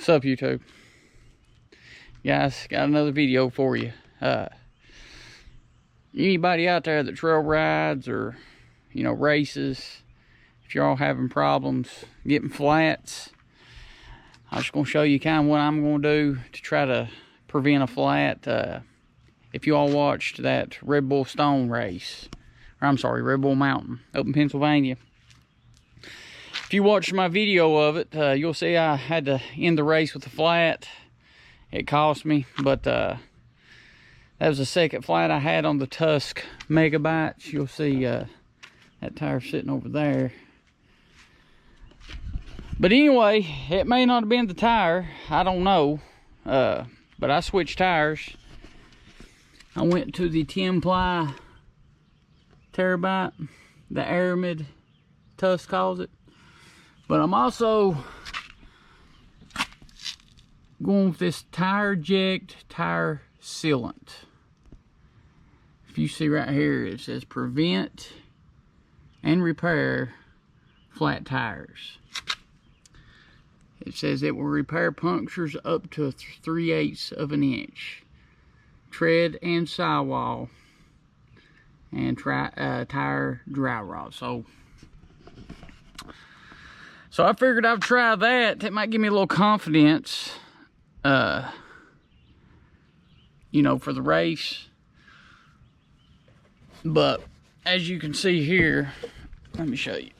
What's up, YouTube? Guys, got another video for you. Anybody out there that trail rides or, races, if you're all having problems getting flats, I'm just going to show you kind of what I'm going to do to try to prevent a flat. If you all watched that Red Bull Stone race, or I'm sorry, Red Bull Mountain up in Pennsylvania, if you watched my video of it, you'll see I had to end the race with a flat. It cost me, but that was the second flat I had on the Tusk Megabytes. You'll see that tire sitting over there. But anyway, it may not have been the tire. I don't know. But I switched tires. I went to the 10-ply Terabyte, the Aramid Tusk calls it. But I'm also going with this Tireject tire sealant. If you see right here, it says prevent and repair flat tires. It says it will repair punctures up to 3/8 of an inch, tread and sidewall, and tire dry rot. So I figured I'd try that. It might give me a little confidence, for the race. But as you can see here, let me show you.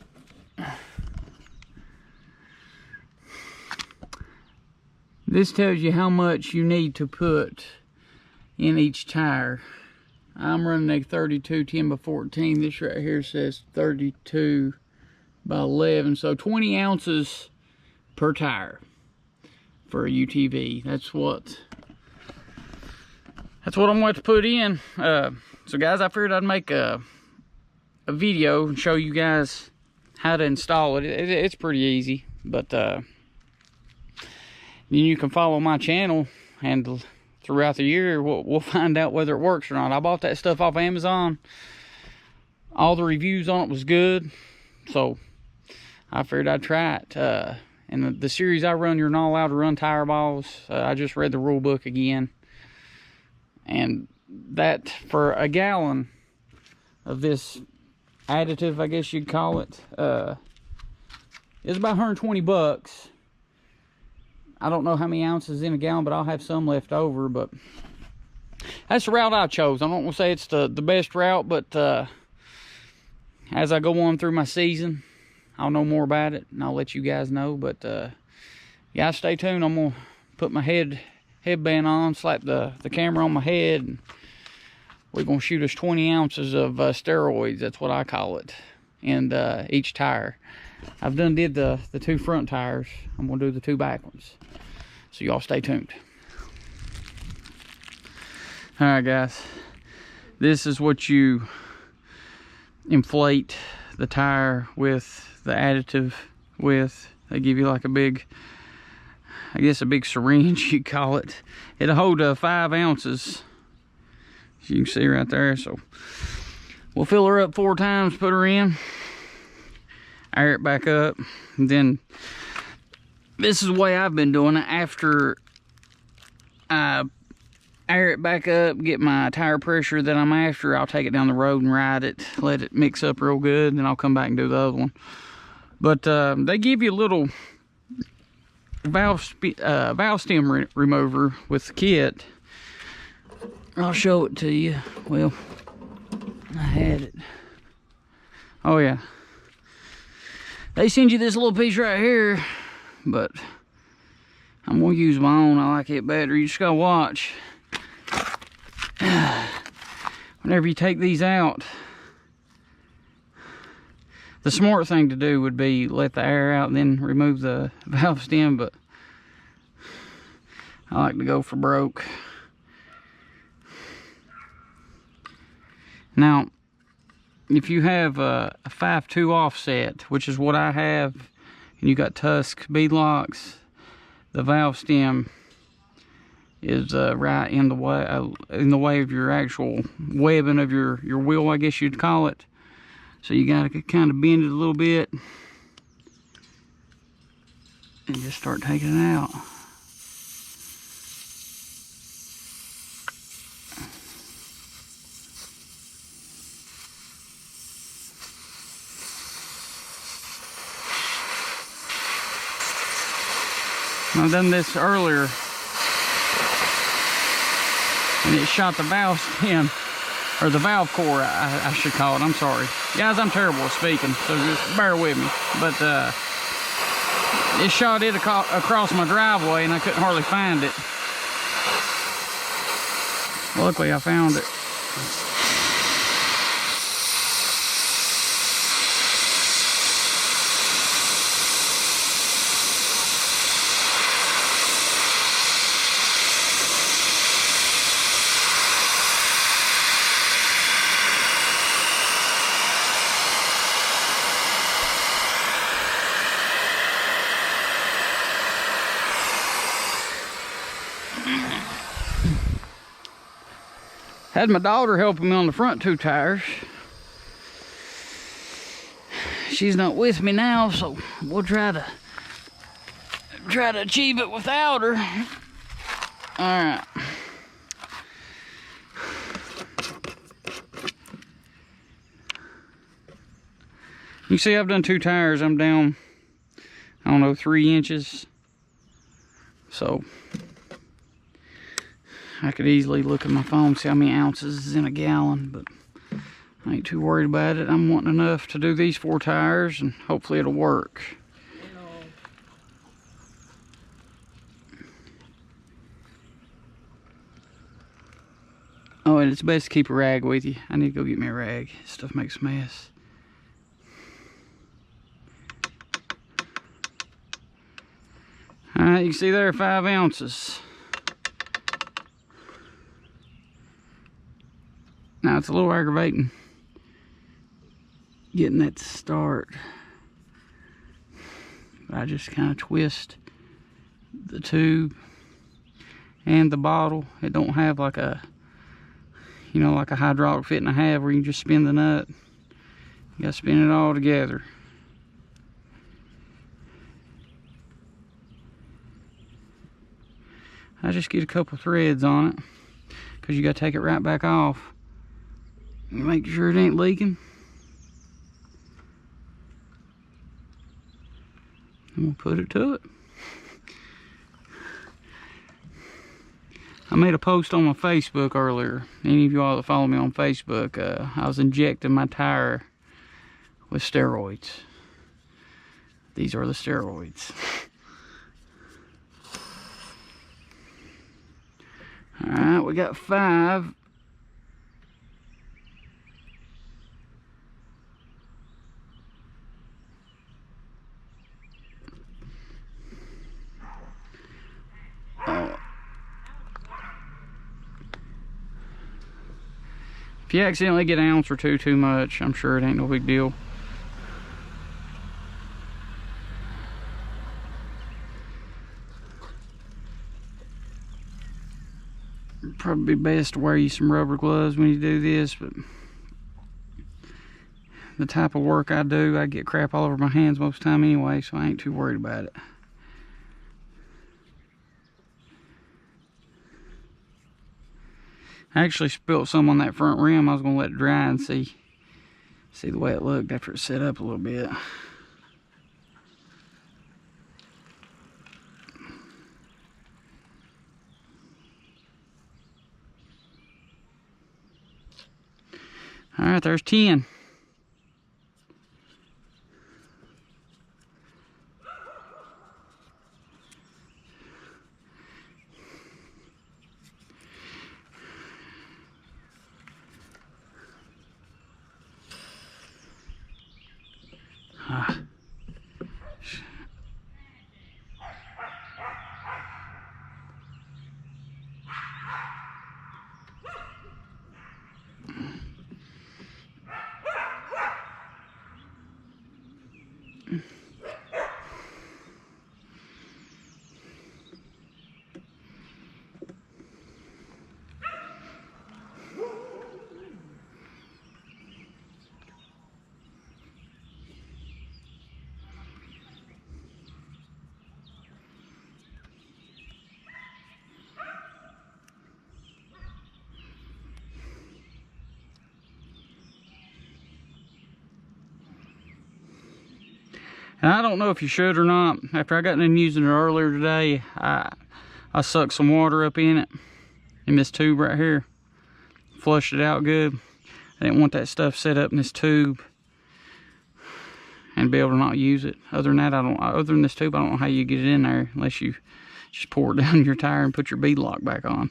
This tells you how much you need to put in each tire. I'm running a 32 10x14. This right here says 32 by 11, so 20 ounces per tire for a UTV. That's what I'm going to put in. So guys, I figured I'd make a video and show you guys how to install it. It's pretty easy, but then you can follow my channel, and throughout the year we'll find out whether it works or not. I bought that stuff off Amazon. All the reviews on it was good, so I figured I'd try it. And the series I run, you're not allowed to run tire balls. I just read the rule book again, and that for a gallon of this additive, I guess you'd call it, is about 120 bucks. I don't know how many ounces in a gallon, but I'll have some left over. But that's the route I chose. I don't want to say it's the best route, but as I go on through my season, I'll know more about it, and I'll let you guys know. But yeah, stay tuned. I'm gonna put my headband on, slap the camera on my head, and we're gonna shoot us 20 ounces of steroids. That's what I call it, and each tire. I've did the 2 front tires. I'm gonna do the 2 back ones. So y'all stay tuned. All right, guys. This is what you inflate the tire with, the additive with. They give you like a big, I guess a big syringe, you call it. It'll hold 5 ounces, as you can see right there. So we'll fill her up 4 times, put her in, air it back up, and then this is the way I've been doing it. After I air it back up, get my tire pressure that I'm after, I'll take it down the road and ride it, let it mix up real good, and then I'll come back and do the other one. But they give you a little valve stem remover with the kit. I'll show it to you. Well, I had it. Oh yeah, they send you this little piece right here, but I'm gonna use my own. I like it better. You just gotta watch. Whenever you take these out, the smart thing to do would be let the air out and then remove the valve stem, but I like to go for broke. Now, if you have a 5.2 offset, which is what I have, and you got Tusk bead locks, the valve stem is right in the way of your actual webbing of your wheel, I guess you'd call it. So you got to kind of bend it a little bit and just start taking it out. I've done this earlier, and it shot the valve stem, or the valve core, I should call it. I'm sorry. Guys, I'm terrible at speaking, so just bear with me. But it shot it across my driveway, and I couldn't hardly find it. Luckily, I found it. Had my daughter helping me on the front 2 tires. She's not with me now, so we'll try to achieve it without her. All right. You see, I've done 2 tires. I'm down, I don't know, 3 inches. So I could easily look at my phone, see how many ounces is in a gallon, but I ain't too worried about it. I'm wanting enough to do these 4 tires, and hopefully it'll work. Oh, and it's best to keep a rag with you. I need to go get me a rag. This stuff makes a mess. Alright, you can see there 5 ounces. Now it's a little aggravating getting that to start. I just kind of twist the tube and the bottle. It don't have like a, you know, like a hydraulic fitting I have where you can just spin the nut. You gotta spin it all together. I just get a couple threads on it because you gotta take it right back off. Make sure it ain't leaking. And we'll put it to it. I made a post on my Facebook earlier. Any of you all that follow me on Facebook, I was injecting my tire with steroids. These are the steroids. Alright, we got 5. If you accidentally get an ounce or 2 too much, I'm sure it ain't no big deal. Probably best to wear you some rubber gloves when you do this, but the type of work I do, I get crap all over my hands most of the time anyway, so I ain't too worried about it. I actually spilled some on that front rim. I was gonna let it dry and see the way it looked after it set up a little bit. All right, there's 10. And I don't know if you should or not. After I got done using it earlier today, I sucked some water up in it, in this tube right here. Flushed it out good. I didn't want that stuff set up in this tube and be able to not use it. Other than that, other than this tube, I don't know how you get it in there unless you just pour it down your tire and put your bead lock back on.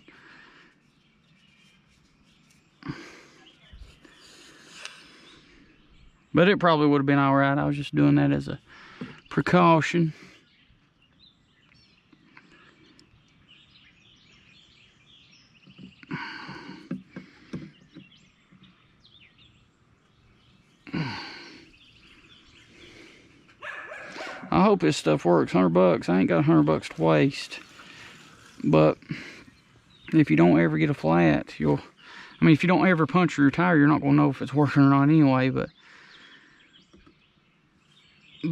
But it probably would have been all right. I was just doing that as a precaution. I hope this stuff works. $100. I ain't got $100 to waste. But if you don't ever get a flat, I mean, if you don't ever puncture your tire, you're not gonna know if it's working or not anyway. But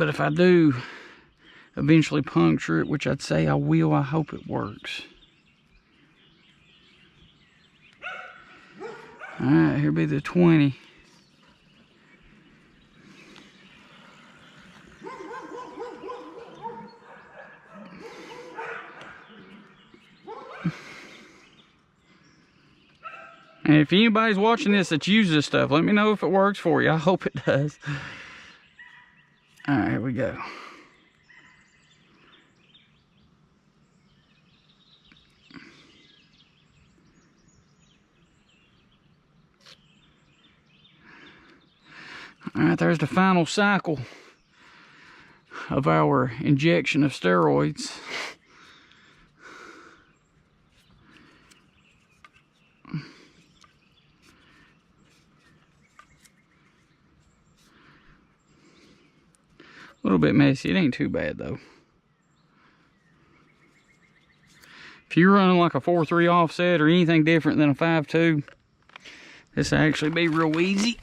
if I do eventually puncture it, which I'd say I will, I hope it works. All right, here be the 20. And if anybody's watching this that uses this stuff, let me know if it works for you. I hope it does. All right, here we go. All right, there's the final cycle of our injection of steroids. A little bit messy. It ain't too bad though. If you're running like a 4.3 offset or anything different than a 5.2, this will actually be real easy.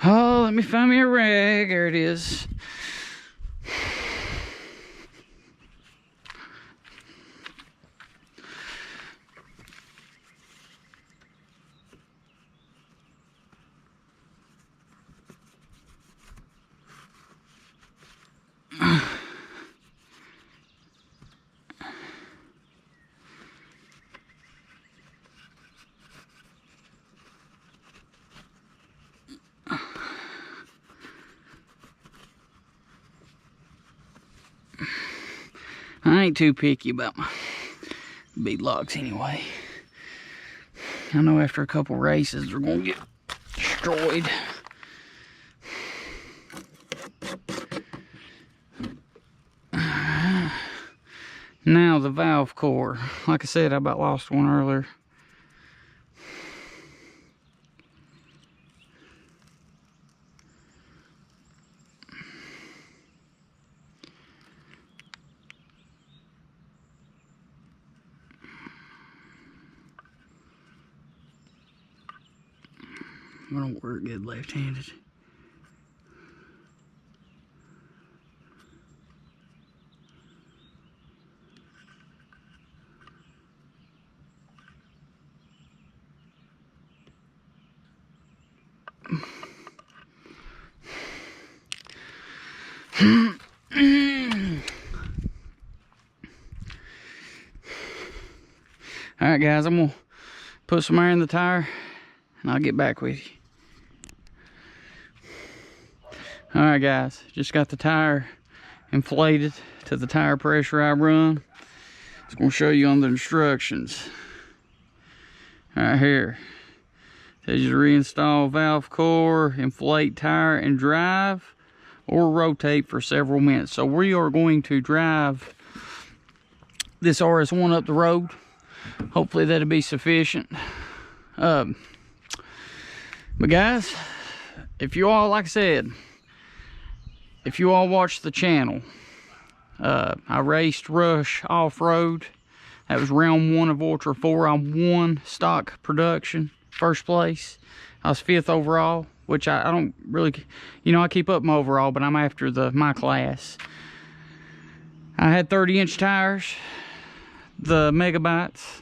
Oh, let me find me a rag. There it is. I ain't too picky about my bead locks anyway. I know after a couple races they're gonna get destroyed. Now the valve core. Like I said, I about lost one earlier. I don't work good left-handed. All right, guys, I'm gonna put some air in the tire and I'll get back with you. All right, guys, just got the tire inflated to the tire pressure I run. It's gonna show you on the instructions. Right here. It says you reinstall valve core, inflate tire, and drive or rotate for several minutes. So we are going to drive this RS1 up the road. Hopefully that'll be sufficient. But guys, if you all, like I said, if you all watch the channel, I raced Rush off-road. That was round 1 of Ultra 4. I won stock production, first place. I was 5th overall, which I don't really, you know, I keep up my overall, but I'm after my class. I had 30-inch tires, the Megabytes.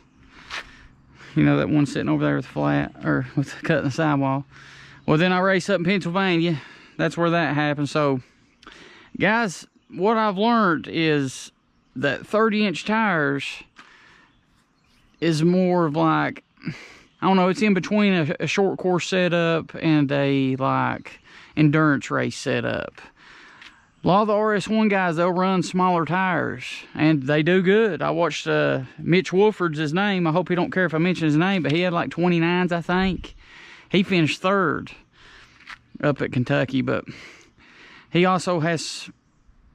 You know, that one sitting over there with the flat, or with the cut in the sidewall. Well, then I raced up in Pennsylvania. that's where that happened. So guys, what I've learned is that 30-inch tires is more of like, I don't know, it's in between a short course setup and a like endurance race setup. A lot of the RS1 guys, they'll run smaller tires and they do good. I watched Mitch Wolford's his name. I hope he don't care if I mention his name, but he had like 29s, I think. He finished 3rd up at Kentucky, but he also has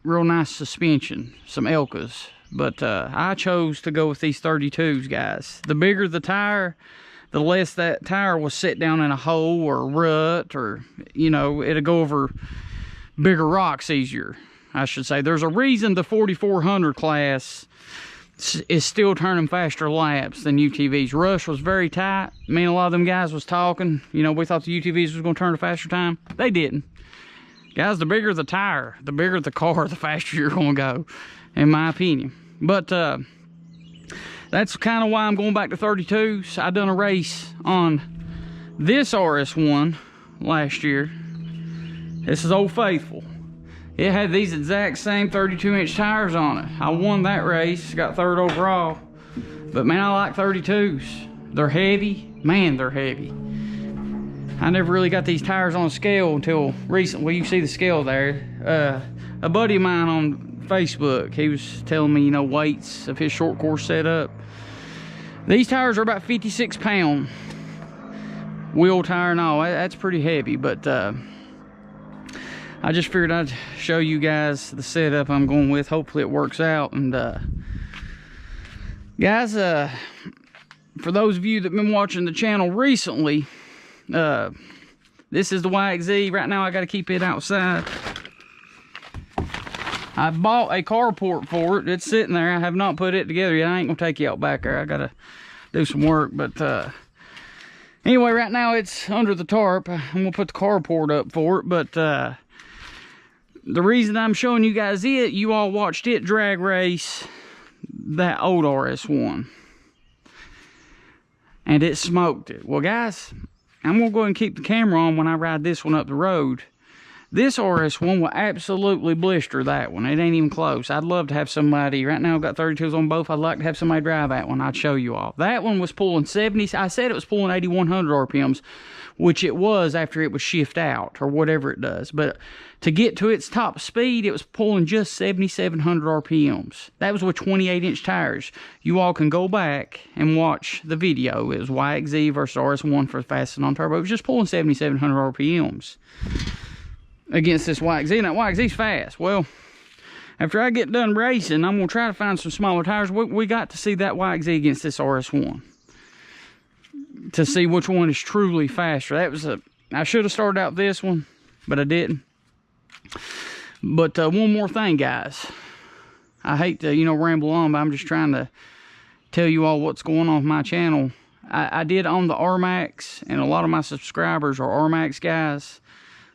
real nice suspension, some Elkas. But I chose to go with these 32s, guys. The bigger the tire, the less that tire will sit down in a hole or a rut, or, you know, it'll go over bigger rocks easier, I should say. There's a reason the 4400 class is still turning faster laps than UTVs. Rush was very tight. Me and a lot of them guys was talking. You know, we thought the UTVs was going to turn a faster time. They didn't. Guys, the bigger the tire, the bigger the car, the faster you're going to go, in my opinion. But that's kind of why I'm going back to 32s. I done a race on this RS1 last year. This is Old Faithful. It had these exact same 32-inch tires on it. I won that race, got 3rd overall. But man, I like 32s. They're heavy. Man, they're heavy. I never really got these tires on scale until recently. Well, you see the scale there. A buddy of mine on Facebook, he was telling me, you know, weights of his short course setup. These tires are about 56 pound. Wheel tire and all. That's pretty heavy, but I just figured I'd show you guys the setup I'm going with. Hopefully it works out. And guys, for those of you that have been watching the channel recently, this is the YXZ. Right now I got to keep it outside. I bought a carport for it. It's sitting there. I have not put it together yet. I ain't gonna take you out back there. I gotta do some work. But anyway, right now it's under the tarp. I'm gonna put the carport up for it. But the reason I'm showing you guys it, you all watched it drag race that old RS1, and it smoked it. Well, guys, I'm gonna go ahead and keep the camera on when I ride this one up the road. This RS1 will absolutely blister that one. It ain't even close. I'd love to have somebody, right now I've got 32s on both, I'd like to have somebody drive that one. I'd show you all. That one was pulling 70, I said it was pulling 8100 RPMs, which it was after it would shift out, or whatever it does. But to get to its top speed, it was pulling just 7700 RPMs. That was with 28-inch tires. You all can go back and watch the video. It was YXZ versus RS1 for fast and on turbo. It was just pulling 7700 RPMs. Against this YXZ. Now, YXZ's fast. Well, after I get done racing, I'm going to try to find some smaller tires. We got to see that YXZ against this RS1 to see which one is truly faster. That was I should have started out this one, but I didn't. But one more thing, guys. I hate to, you know, ramble on, but I'm just trying to tell you all what's going on with my channel. I did own the R-Max, and a lot of my subscribers are R-Max guys.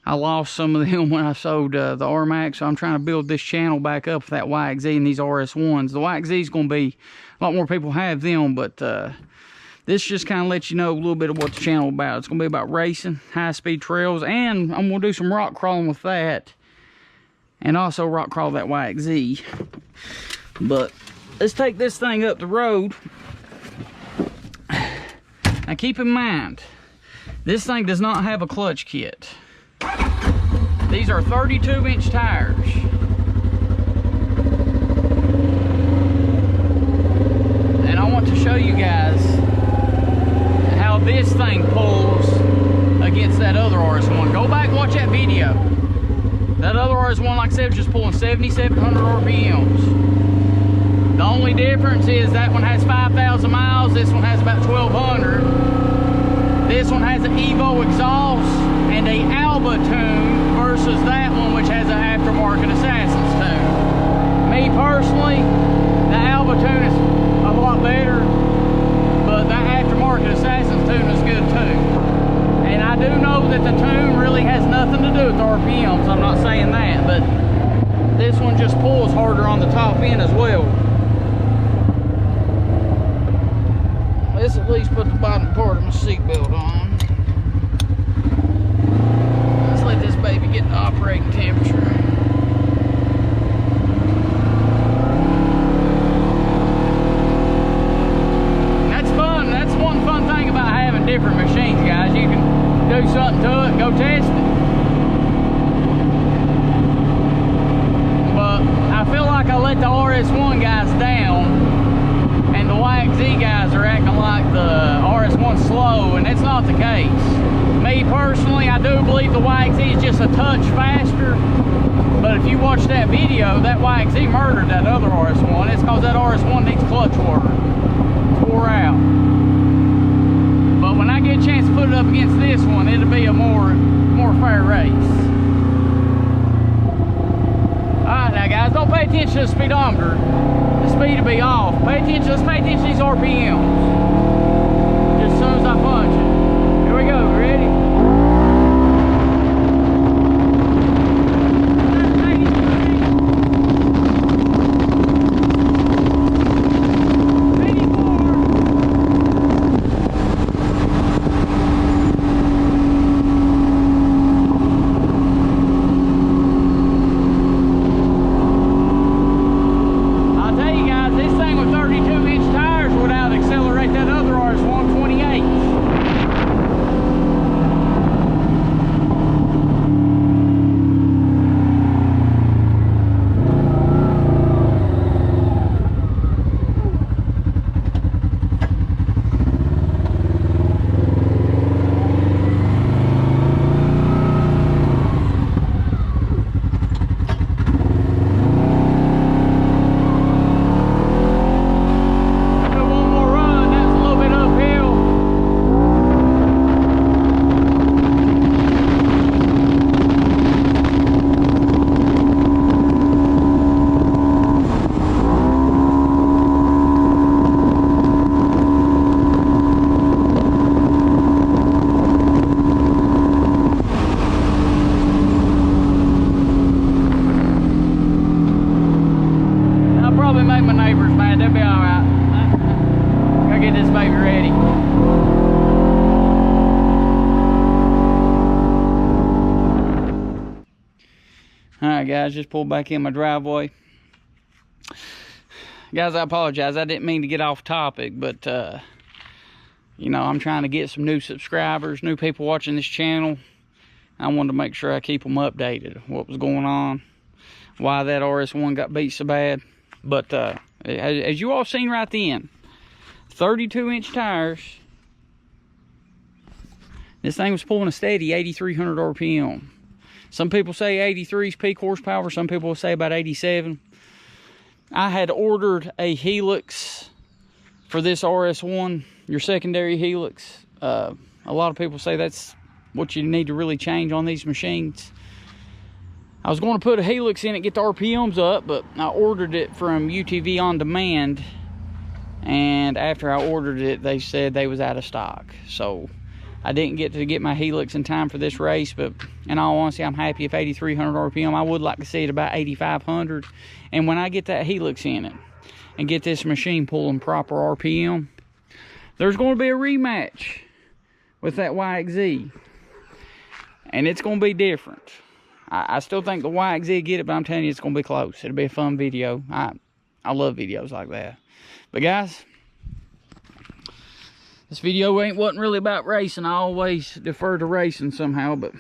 I lost some of them when I sold the R-Max, so I'm trying to build this channel back up with that YXZ and these RS1s. The YXZ is going to be, a lot more people have them, but this just kind of lets you know a little bit of what the channel is about. It's going to be about racing, high-speed trails, and I'm going to do some rock crawling with that, and also rock crawl that YXZ. But let's take this thing up the road. Now keep in mind, this thing does not have a clutch kit. These are 32-inch tires. And I want to show you guys how this thing pulls against that other RS1. Go back and watch that video. That other RS1, like I said, was just pulling 7,700 RPMs. The only difference is that one has 5,000 miles, this one has about 1,200. This one has an Evo exhaust and a Alba tune versus that one, which has an aftermarket Assassin's tune. Me personally, the Alba tune is a lot better, but that aftermarket Assassin's tune is good too. And I do know that the tune really has nothing to do with RPMs. I'm not saying that, but this one just pulls harder on the top end as well. Let's at least put the bottom part of my seatbelt on. Let's let this baby get the operating temperature. That's fun. That's one fun thing about having different machines, guys. You can do something to it, go test it. But I feel like I let the RS1 guys down, and the YXZ guys are acting like the RS1's slow, and it's not the case. Me personally, I do believe the YXZ is just a touch faster, but if you watch that video, that YXZ murdered that other RS1. It's because that RS1 needs clutch work. It's wore out. But when I get a chance to put it up against this one, it'll be a more fair race. Alright now guys, don't pay attention to the speedometer. The speed will be off. Let's pay attention to these RPMs. Just as soon as I punch it. Here we go, ready? Alright guys, just pulled back in my driveway. Guys, I apologize. I didn't mean to get off topic, but you know, I'm trying to get some new subscribers, new people watching this channel. I wanted to make sure I keep them updated, what was going on, why that RS1 got beat so bad. But as you all seen right then, 32-inch tires. This thing was pulling a steady 8,300 RPM. Some people say 83 is peak horsepower. Some people say about 87. I had ordered a helix for this RS1, your secondary helix. A lot of people say that's what you need to really change on these machines. I was going to put a helix in it, get the RPMs up, but I ordered it from UTV on demand. And after I ordered it, they said they was out of stock. So I didn't get to get my helix in time for this race, but in all honesty, I'm happy if 8,300 RPM. I would like to see it about 8,500. And when I get that helix in it and get this machine pulling proper RPM, there's going to be a rematch with that YXZ. And it's going to be different. I still think the YXZ will get it, but I'm telling you, it's going to be close. It'll be a fun video. I love videos like that. But guys, this video wasn't really about racing. I always defer to racing somehow, but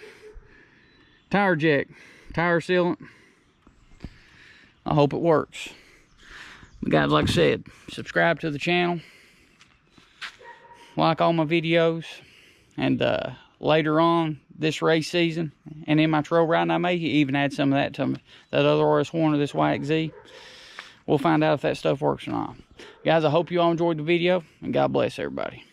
Tireject, tire sealant, I hope it works. But guys, like I said, subscribe to the channel, like all my videos, and later on this race season and in my trail riding, I may even add some of that to that other RS1 or this YXZ. We'll find out if that stuff works or not. Guys, I hope you all enjoyed the video, and God bless everybody.